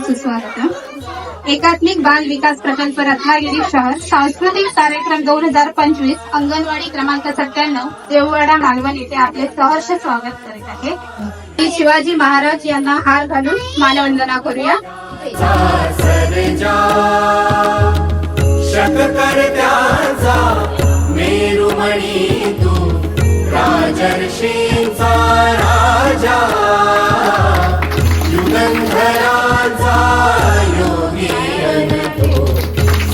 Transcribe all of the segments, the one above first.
सुस्वागतम. एकात्मिक बाल विकास प्रकल्प रत्नागिरी शहर सांस्कृतिक कार्यक्रम 2025 अंगणवाडी क्रमांक 97 देववाडा मालवण येथे आपले सहर्ष स्वागत करीत आहे. मी शिवाजी महाराज यांना हार घालून मानवंदना करूया. शककर्त्याचा मेरुमणी तू राजर्षींचा राजा युगंधराचा योगी तू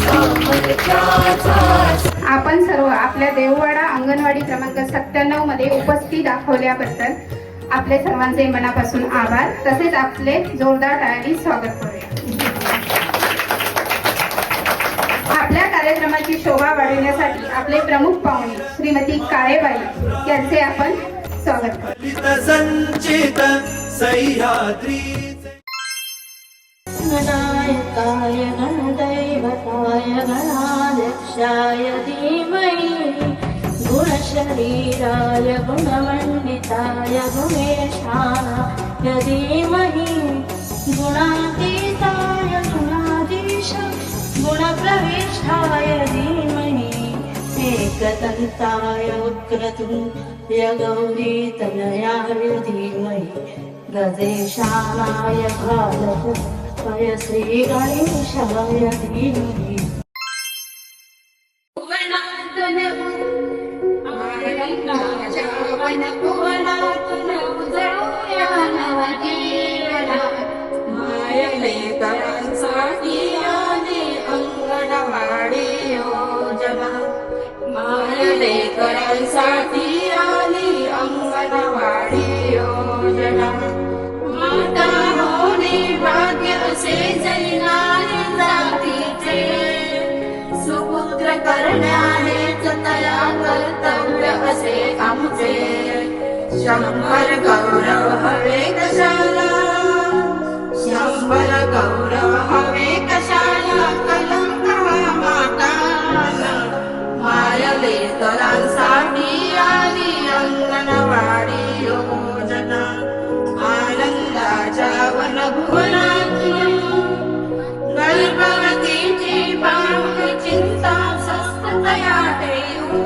सामर्थ्याचा. आपण सर्व आपल्या देववाडा अंगणवाडी क्रमांक 97 मध्ये उपस्थित दाखवल्याबद्दल आपले सर्वांचे मनापासून आभार. तसेच आपले जोरदार टाळ्यांनी स्वागत करूया. आपल्या कार्यक्रमाची शोभा वाढविण्यासाठी आपले प्रमुख पाहुणे श्रीमती काळेबाई यांचे आपण स्वागत करू. संचित सह्याद्री गणायकाय गणदैवताय गणाध्यक्षाय धीमहि गुणशरीराय गुणमण्डिताय गुणेशाय धीमहि गुणातीताय गुणाधीश गुणप्रविष्टाय धीमहि एकदन्ताय उग्रतुण्डाय गौरीतनयाय धीमहि गजेशानाय भालकाय श्रीगणेशाय धीमहि. मायलेकरांसाठी आली अंगणवाडी योजना. मायलेकरांसाठी आली अंगणवाडी योजना. माता होणे भाग्य असे जैनाने जातीचे सुपुत्र करण्यानेच तया कर्तव्य असे आमचे. 100 गौरव हवे कशाला 100 गौरव हवे कशाला कलंक हा माताला. मायलेकरांसाठी आली अंगणवाडी योजना. आनंदाच्या वनभुवनातून गर्भवतीची पाहुणी चिंता स्वस्थतया ठेवू.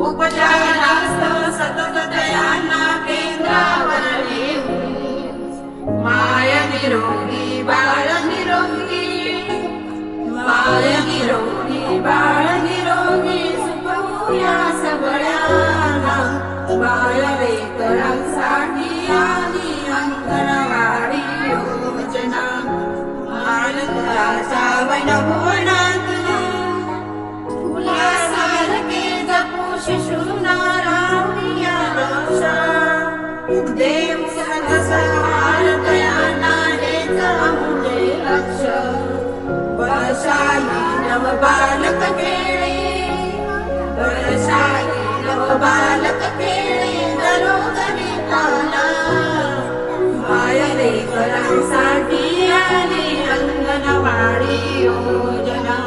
उपचारास्तव सतत दयांना केंद्रावर येऊ. माय निरोगी बाळ निरोगी माय निरोगी बाळ निरोगी सुखवूया सगळ्यांना. मायलेकरांसाठी आली अंगणवाडी योजना. आनंदाच्या वनभुवनातून फुलासारखे जपू शिशूंना राहूया रक्षा. देव सतसंहार दयाना हेच आमचे लक्ष. वर्षाली नव बालक खेळे वर्षाली नव बालक खेळे घरोघरी ताला. मायलेकरांसाठी आली अंगणवाडी योजना.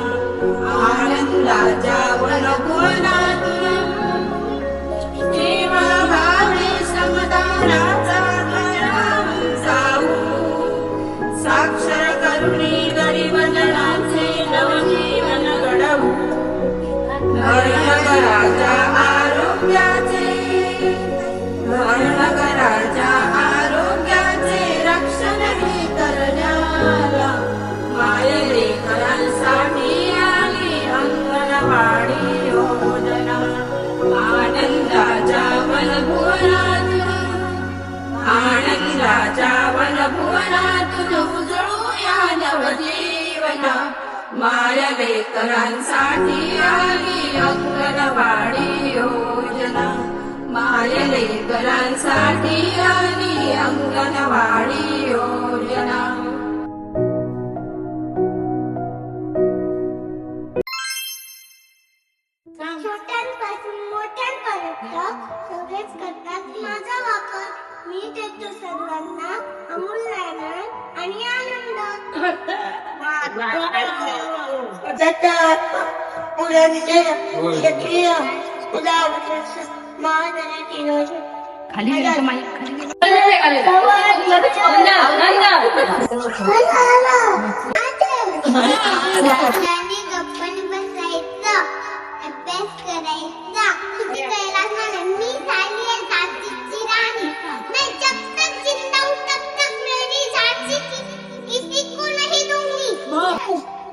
आनंदाच्या वनभुवनातून जीवभावी श्रमदानाचा घराम जाऊ. साक्षर करुणी गरीब जनाचे नवजीवन घडवू. घरनगराच्या आरोग्याचे घरनगराच्या आरोग्याचे रक्षण ही करण्याला. मायलेकरांसाठी आली अंगणवाडी योजना. आनंदाच्या वनभुवनातून आनंदाच्या वनभुवनातून उजळूया नवजीवन. मायलेकरांसाठी आली अंगणवाडी योजना. मायलेकरांसाठी आली अंगणवाडी योजना. छोट्यांपासून मोठ्यांपर्यंत सगळेच करतात माझा वापर. मी देतो सर्वांना अमूल्य आनंद आणि आनंद. खाली आणि गप्पन बसायचं, अभ्यास करायचा. तुम्ही कैलास म्हणून मी झाली आहे झाशीची राणी. मैं जब तक जिंदा हूँ तब तक मेरी झांसी किसी को नहीं दूंगी.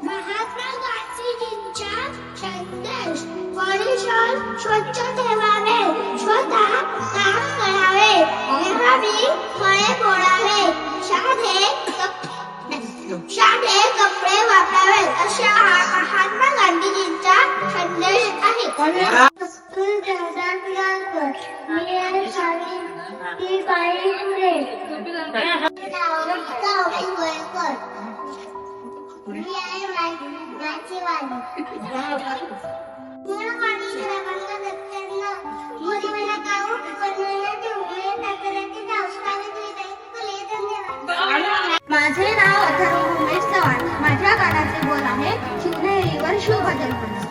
महात्मा गांधीजींच्या संदेश. परिसर स्वच्छ ठेवावे, स्वतः काम करावे, नेहमी फळे तोडावे, साधे कपडे वापरावे अशा महात्मा गांधीजींचा संदेश आहे. मी आहे साडी ती बाई पुढे. मी आहे नाचीवाली. मला पाणी श्रावण दत्तांना मोदी मला गाव बनवायला ठेवले तक्रारी दावस्तावे धन्यवाद. माझे नाव अथर्व उमेश चव्हाण. माझ्या गाण्याचे बोल आहे शिवनेरीवर शुभ जन्मला.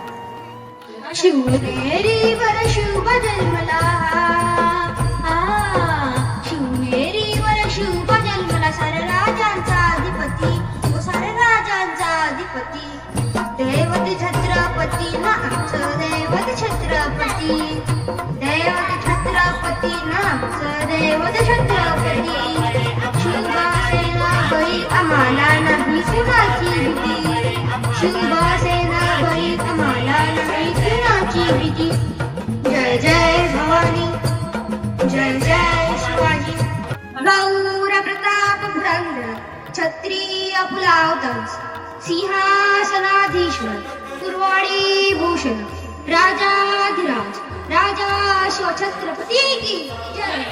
शिवनेरीवर शुभ जन्मला, शिवनेरीवर शुभ जन्मला. सारे राजांचा अधिपती, ओ सारे राजांचा अधिपती. देवते छत्रपती ना आमचं देवते छत्रपती. देवते छत्रपती ना आमचं देवते छत्रपती. शिवसेना बळी आम्हाला नाही कुणाची भीती. शिवसेना बळी आम्हाला नाही कुणाची भीती. जय जय भवानी, जय जय शिवाजी. गौर प्रताप पुरंदर, क्षत्रिय पुलावतंस, सिंहासनाधीश्वर, कुरवाडी भूषण, राजाधिराज, राजा शिवछत्रपती की जय.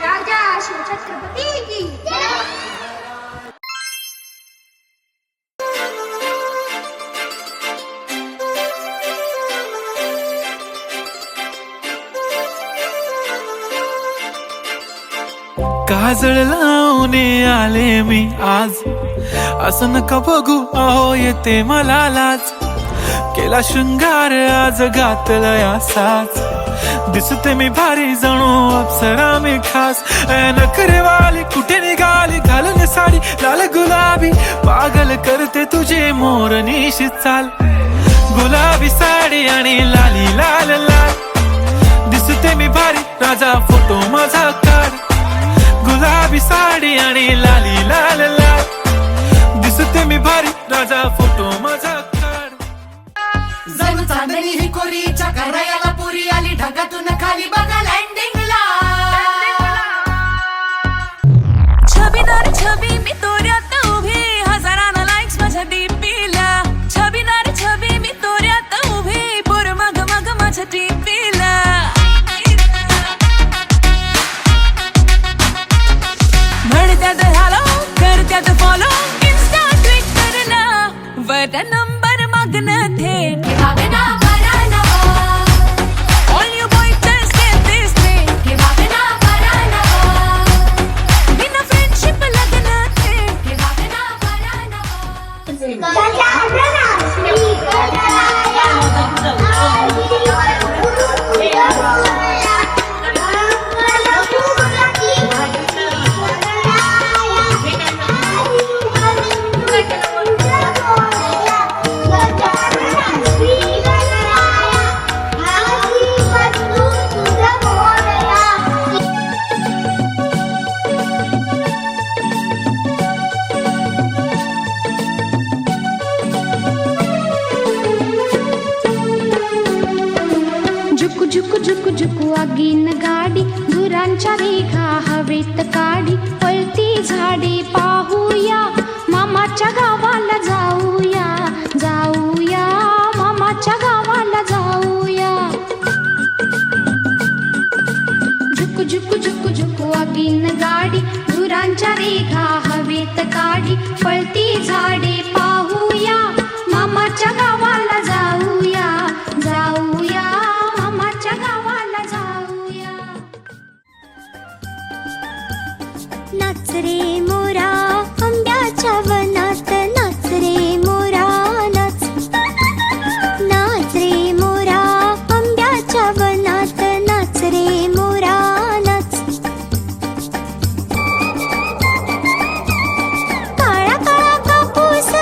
राजा शिवछत्रपती की जय. काजळ लावून आले मी आज, असं नका बघू अहो येते मला लाज. केला शृंगार आज घातलाय असाच, दिसते मी भारी जणू अप्सरा मी खास. नखरेवाली कुठे निघाली घालून साडी लाल गुलाबी. पागल करते तुझे मोरनीशी चाल, गुलाबी साडी आणि लाली लाल लाल. दिसते मी भारी राजा फोटो माझा काढ. गुलाबी साडी आणि लाली लाल लाल. दिसते मी भारी राजा फोटो माझा काढ. जणू चांदणी ही कोरीच्या करायला पुरी आली ढगातून खाली बघा लँडिंगला. छबीदार छबी मी तोऱ्यात उभी, हजारांना लाईक्स माझ्या डीपीला. छबीदार छबी मी तोऱ्यात उभी, पोर मग मग माझ्या डीपीला. म्हणत्यात हॅलो करत्यात फॉलो इन्स्टा ट्विटरला. वर नंबर मागणं थेट All you boys just get this thing. बिना friendship लग्न थेट. झुकू झुकू झुकू झुकू आगीन गाडी, धुरांच्या रेखा हवेत काढी. पळती झाडे पाहूया, मामाच्या गावाला जाऊया. जाऊया मामाच्या गावाला जाऊया. झुकू झुकू झुकू झुकू आगीन गाडी, धुरांच्या रेखा हवेत काढी. पळती झाडे पाहूया, मामाच्या गावाला जाऊया. जाऊया मामाच्या गावाला जाऊया. नाच रे मोरा आंब्याच्या वनात, नाच रे मोरा नाच. नाच रे मोरा आंब्याच्या वनात, नाच रे मोरा नाच. काळा काळा कापूस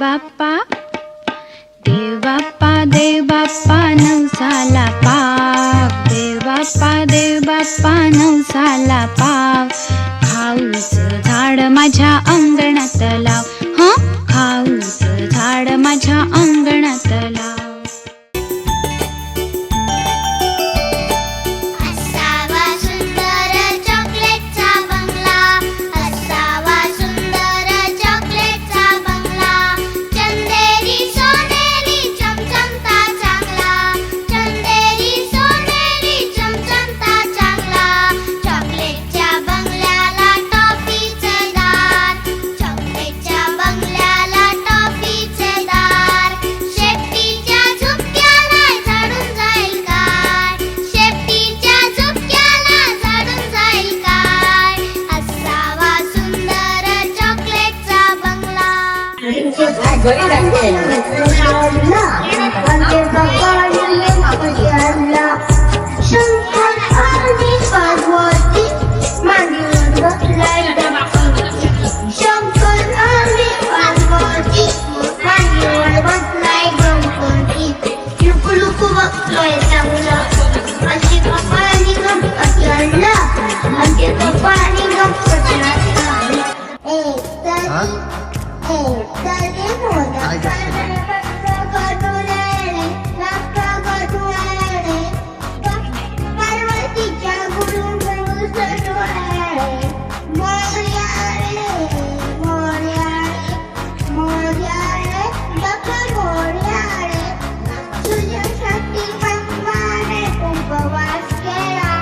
बाप्पा देव बाप्पा नवसाला पाव देव बाप्पा नवसाला पाव खाऊचं झाड माझ्या अंगणात लाव खाऊचं झाड माझ्या अंगणात लाव असावा सुंदर चॉकलेटचा बंगला असावा सुंदर चॉकलेटचा बंगला चंदेरी सोनेरी चमचमता चांगला चंदेरी सोनेरी चमचमता चांगला चॉकलेटच्या बंगल्याला टॉफीचे दार चॉकलेटच्या बंगल्याला टॉफीचे दार शेपटीच्या झुपक्याला झाडून जाईल काय शेपटीच्या झुपक्याला झाडून जाईल काय असावा सुंदर चॉकलेटचा बंगला शंकर आणि पार्वती मांडीवर बसलाय शंकर आणि पार्वती मांडीवर बसलाय गणपती लुकू लुकू बघतोय चांगला अशी कपाळी गणपती आणला अशी कपाळी गणपती आणला एक तरी मोदक पार्वतीच्या गुरु गुरु सटवाळे मोर्या रे बघ मोर्या रे तुझ्यासाठी भगवाने उपवास केला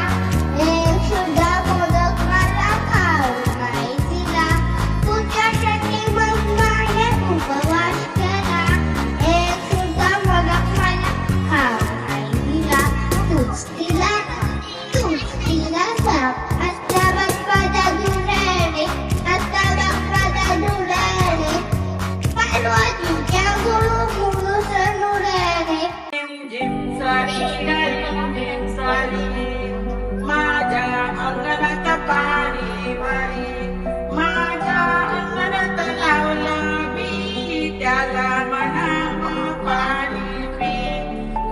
एक सुद्धा मोदक मला खाऊ नाही दिला तुझ्यासाठी भगवाने उपवास केला एक सुद्धा मोदक मला खाऊ नाही दिला तूच दिला साप आता बाप्पाचा धुराडे आता बाप्पाचा धुराडे पार्वतीच्या गुरु गुरु सनुराडे माझ्या अंगणात पाणी वारी माझ्या अंगणात लावलं मी त्याला म्हणावं पाणी पी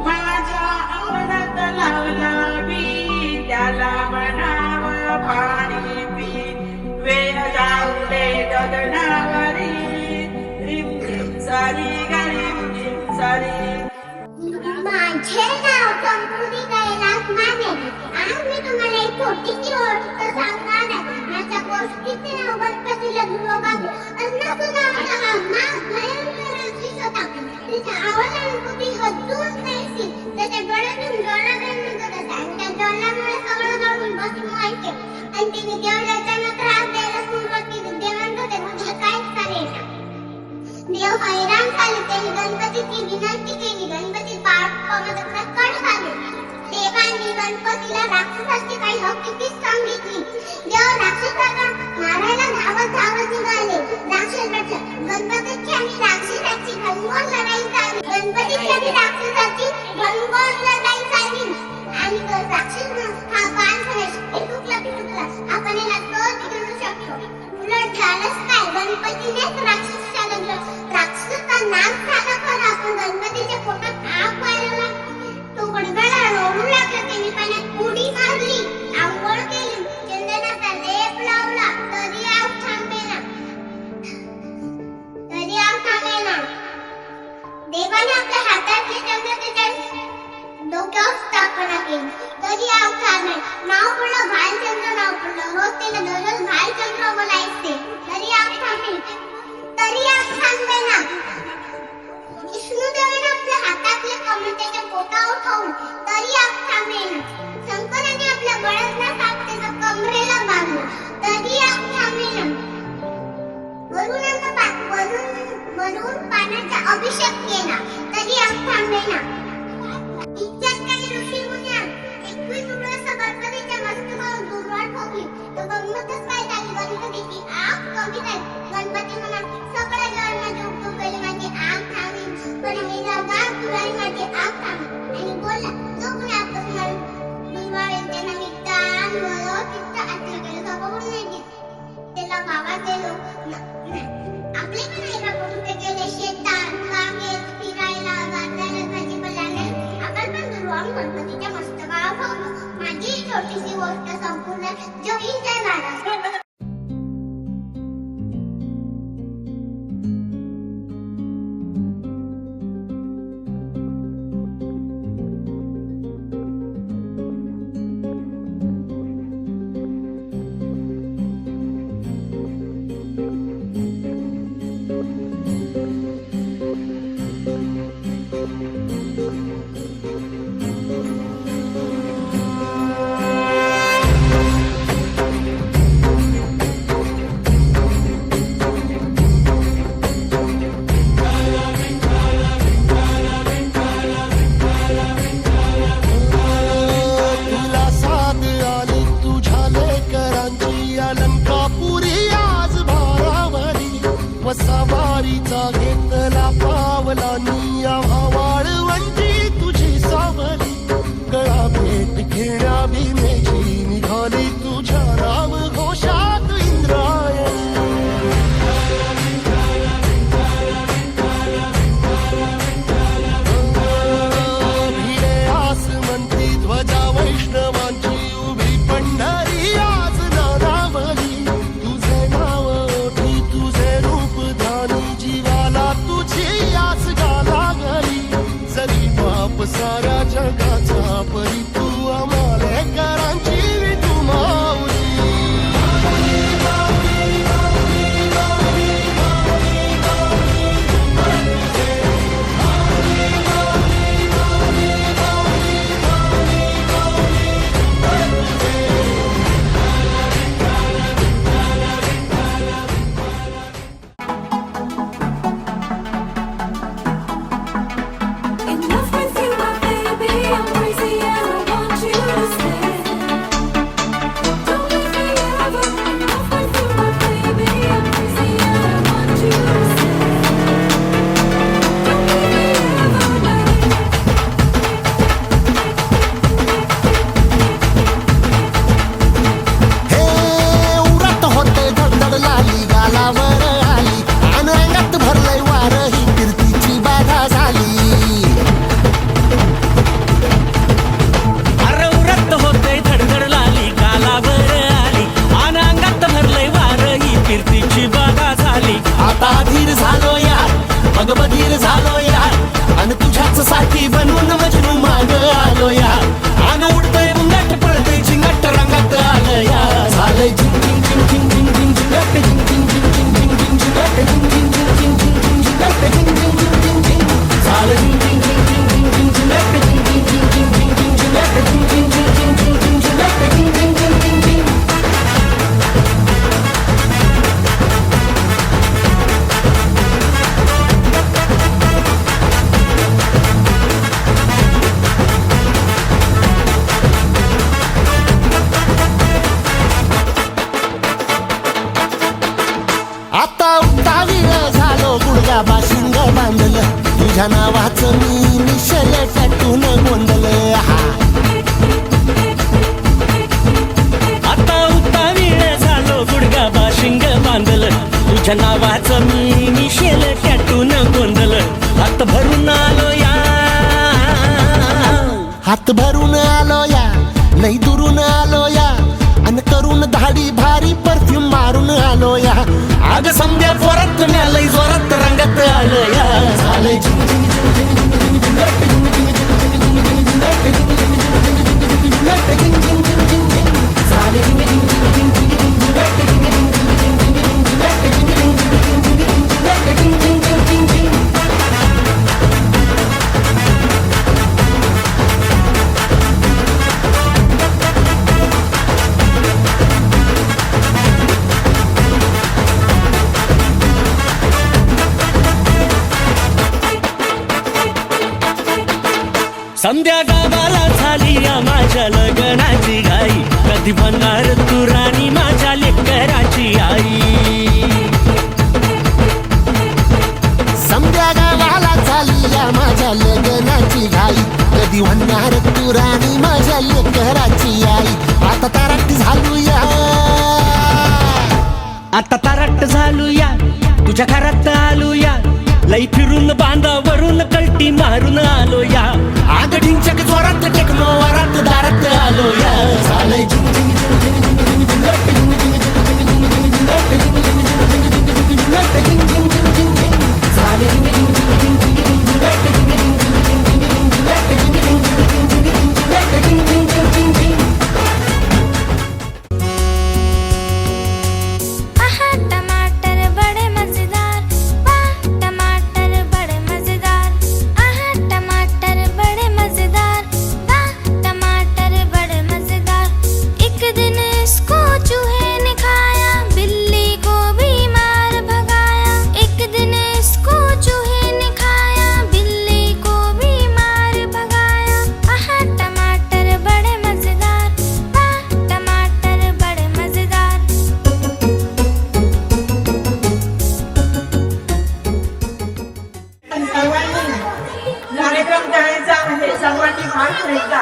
माझ्या अंगणात लावलं मी त्याला म्हणावं पाणी पी वेळ जाऊ दे गगनावरी रिम रिम सारी गाडी रिम सारी माझे नाव कंकुरी कैलास माने आज मी तुम्हाला एक छोटीशी गोष्ट सांगणार आहे माझ्या गोष्टीचे नाव गणपतीला धुरोबागे अन्नाचं नाव होता माग भयंकर राक्षस होता त्याच्या आवडणारी हद्दूच नाही त्याच्या डोळ्यातून डोळा निघत होता आणि त्या डोळ्यामुळे सगळं डोळून बसून व्हायचे आणि तिने देवराजांना त्रास द्यायला सुरुवात केली देवांना ते म्हणजे काहीच चालेल देव हैराण झाले त्यांनी गणपतीची विनंती केली गणपती बाप्पामध्ये प्रकट झाले देवांनी गणपतीला राक्षसाची काही हकीकत सांगितली देव राक्षसाला मारायला धावत निघाले राक्षसाच्या गणपतीची आणि राक्षसाची घनघोर लढाई झाली गणपतीची आणि राक्षसाची घनघोर लढाई झाली आणि राक्षस हा बाण पिटुकला आपण याला तोच घेऊ शकतो उलट झालंच काय गणपतीनेच राक्षसाला राक्षसाचा नाश झाला पण आपण गणपतीच्या पोटात आग वाढवला तो गडगडा रोडू लागला त्यांनी पाण्यात उडी मारली आंघोळ छोटीशी गोष्ट संपूर्ण जगीच्या नाण्यात. तुला साथ आली तुझ्या लेकरांची अलंकापुरी आज भारावरी वसावारीचा घेतला पावलांनी वाळवंटी तुझी सावली गळा भेट घेण्या भीमेची निघाली तुझ्या राम घोषात इंद्रायणी. भिडे आसमंती ध्वजा वैष्णवांची उभी पंढरी आज नानावली तुझे नाव ओठी तुझे रूप ध्यानी जीवाला तुझी आस गाला गली जरी बाप साऱ्या जगाचा परी तू आम्हाला करांची तू माऊली. In love with you, my baby, I'm crazy and I want you to stay. Don't leave me ever. In love with you, my baby, I'm crazy and I want you to stay. Don't leave me ever, baby. हे उरत होते धडधड लाली गालावर आली आणि अंगात भरलंय वार ही कीर्तीची बाधा झाली. अरे उरत होते धडधड लाली गालावर आली आणि अंगात भरलंय वार ही कीर्तीची बाधा झाली. आता धीर झालो यार मग बधीर झालो यार आणि तुझ्याच साठी बनून मजनू माग आलो यार आणि उडतोय मुंगाट पळतोय झिंगाट रंगात आलं यार झालंय झिंग झिंग झिंग झिंग झिंग झिंग झिंगाट झिंग झिंग झिंग झिंग झिंग झिंग झिंगाट झिंग झिंग झिंग झिंग झिंग झिंग झिंगाट झिंग झिंग झिंग झिंग झिंग झालं झिंग झिंग झिंग झिंग झिंग झिंग झिंगाट झिंग झिंग झिंग झिंग झिंग झिंग झिंगाट झिंग झिंग झिंग झिंग झिंग झिंग झिंगाट झिंग झिंग झिंग झिंग झिंग. आता उतावीळ झालो गुडघा बाशिंग बांधलं तुझ्या नावाचं मी निशल टॅटून गोंधलं. हा आता उतावीळ झालो गुडगा बाशिंग बांधलं तुझ्या नावाचं मी मिशेल टॅटून गोंधलं. हात भरून आलो या हात भरून आलो या लई दुरून आलो या आणि करून धाडी भारी परफ्यूम मारून आलो या अग संध्या जोरात मिळालंय जोरात रंगात आलं या. झालंय झिंग झिंग झिंग झिंग झिंग झिंग झिंगाट झिंग झिंग झिंग झिंग झिंग झिंगाट झिंग झिंग झिंग झिंग झिंग झिंगाट झिंग झिंग झिंग झिंग झिंग झालंय झिंग झिंग झिंग झिंग झिंग झिंग झिंगाट झिंग झिंग झिंग झिंग झिंग झिंग झिंगाट झिंग झिंग झिंग झिंग झिंग झिंगाट झिंग झिंग झिंग झिंग झिंग. संध्या गावाला झाली या माझ्या लग्नाची घाई कधी बनणार तू राणी माझ्या लेकराची आई. समध्या गावाला झाली या माझ्या लग्नाची घाई कधी म्हणणार तू राणी माझ्या लेकराची आई. आता ताराट झालूया आता ताराट झालूया तुझ्या घरात आलूया लई फिरून बांधावरून कलटी मारून आलो या. आग ढिंग चिंचक जोरात टेक्नो वरात दारात आलो या झालंय झिंग झिंग झिंग झिंग झिंग झिंग झिंग झिंग झिंग झिंग झिंग झिंग झिंग झालंय झिंग झिंग झिंग झिंग झिंग झिंग आहा टमाटर बड़े मजेदार वाह टमाटर बड़े मजेदार आहा टमाटर बड़े मजेदार वाह टमाटर बड़े मजेदार एक दिन इसको चूहे ने खाया बिल्ली को बीमार भगाया एक दिन इसको चूहे ने खाया बिल्ली को बीमार भगाया आहा टमाटर बड़े मजेदार वाह टमाटर बड़े मजेदार सर्वांनी कार्यक्रम करायचा आहे सर्वांनी भाग घ्यायचा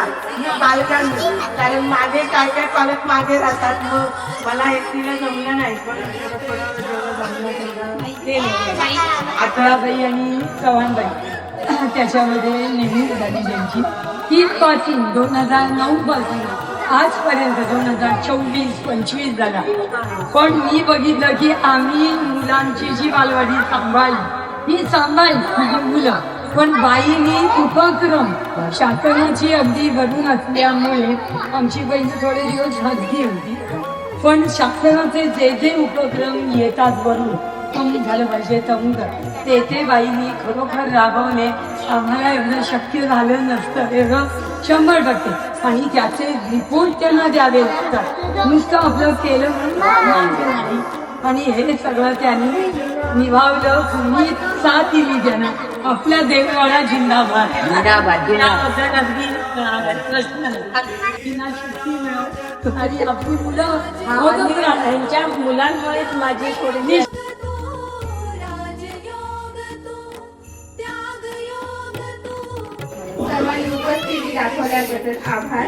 पालकांनी कारण मागे काय काय पालक मागे राहतात मग मला एकटीला जमलं नाही पण थोडं जमलं तेवढं केलं. अकळाबाई आणि चव्हाणबाई त्याच्यामध्ये नेहमी झाली ज्यांची ती पासून 2009 पासून आजपर्यंत 2024-25 झाला. पण मी बघितलं की आम्ही मुलांची जी बालवाडी सांभाळली ही सांभाळली मुलं पण बाईंनी उपक्रम शासनाची अगदी भरून असल्यामुळे आमची बहीण थोडे दिवस खाजगी होती पण शासनाचे जे जे उपक्रम येतात वरून कमी झालं पाहिजे तमुक ते बाईंनी खरोखर राबवणे आम्हाला एवढं शक्य झालं नसतं एवढं 100% आणि त्याचे रिपोर्ट त्यांना द्यावे लागतात नुसतं आपलं केलं म्हणून नाही आणि हे सगळं त्यांनी निभावलं तुम्ही साथ दिली त्यांना आपल्या देववाडा जिंदाबाद त्याबद्दल अगदी प्रश्न नाही. तिला शक्ती मिळव आणि आपली मुलं त्यांच्या मुलांमुळेच माझी थोडी सर्वांनी उपस्थिती दाखवल्याबद्दल आभार.